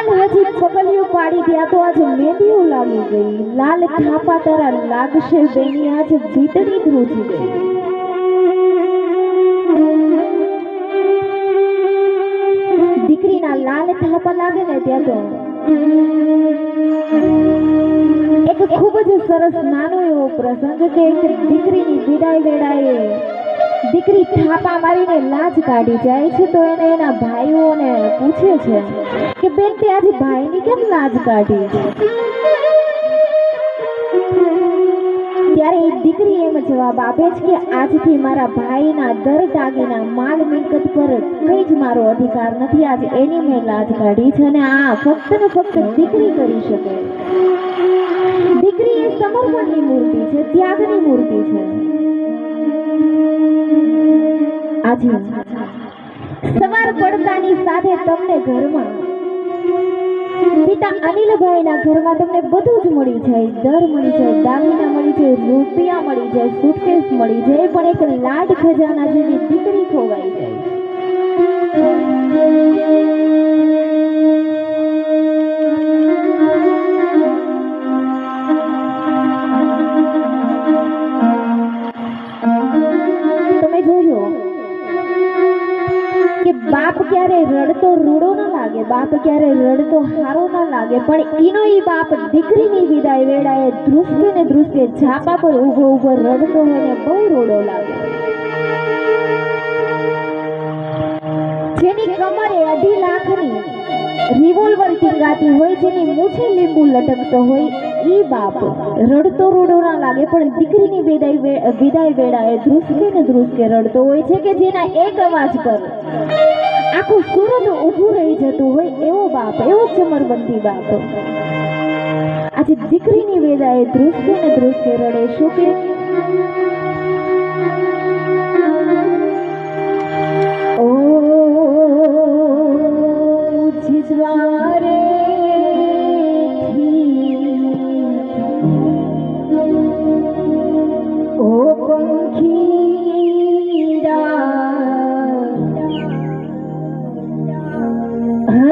હજી પગલિયું પાડી ત્યાં તો આજે મેંદીઓ લાગી ગઈ, લાલ થાપા તારા લાગશે બેની આજે ભીતરી ધ્રુજી ગઈ। દીકરીના લાલ થાપા લાગે ને ત્યાં તો એક ખૂબ જ સરસ નાનો એવો પ્રસંગ કે એક દીકરીની વિદાય વેળાએ દીકરી થાપા મારીને લાજ કાઢી જાય છે તો એને એના ભાઈઓને પૂછે છે કે બેન તે આજે ભાઈની કેમ લાજ કાઢી? ત્યારે એ દીકરી એમ જવાબ આપે છે કે આજથી મારા ભાઈના દર દાગીના માલ મિલકત પર કઈ જ મારો અધિકાર નથી, આજ એની મેં લાજ કાઢી છે અને આ ફક્ત ને ફક્ત દીકરી કરી શકે। દીકરી એ સમર્પણની મૂર્તિ છે, ત્યાગની મૂર્તિ છે। આજે સવાર પડતાની સાથે તમને ઘરમાં પિતા અનિલભાઈના ઘરમાં તમને બધું જ મળી જાય, દર મળી જાય, દાગીના મળી જાય, રૂપિયા મળી જાય, સુટકેસ મળી જાય, પણ એક લાડ ખજાના જેવી દીકરી ખોવાઈ જાય। તમે જોજો કે બાપ ક્યારે રડતો રૂડો ના લાગે, બાપ ક્યારે રડતો હારો ના લાગે, પણ એનો ઈ બાપ દીકરીની વિદાય વેળાએ ધ્રુસકે ને ધ્રુસકે ઝાપા પર ઊભો ઊભો રડતો હોય ને બહુ રૂડો લાગે। જેની કમરે 2.5 લાખની રિવોલ્વર ટીંગાતી હોય, જેની મૂછે લીંબુ લટકતો હોય, ઈ બાપ રડતો રૂડો ના લાગે, પણ દીકરીની વિદાય વેળાએ ધ્રુસકે ને ધ્રુસકે રડતો હોય છે કે જેના એક અવાજ પર આખું સુરત ઊભું રહી જતું હોય એવો બાપ, એવો ચમરબંધી બાપ આજે દીકરીની વિદાયે ધ્રુસકે ને ધ્રુસકે રડે। શું કે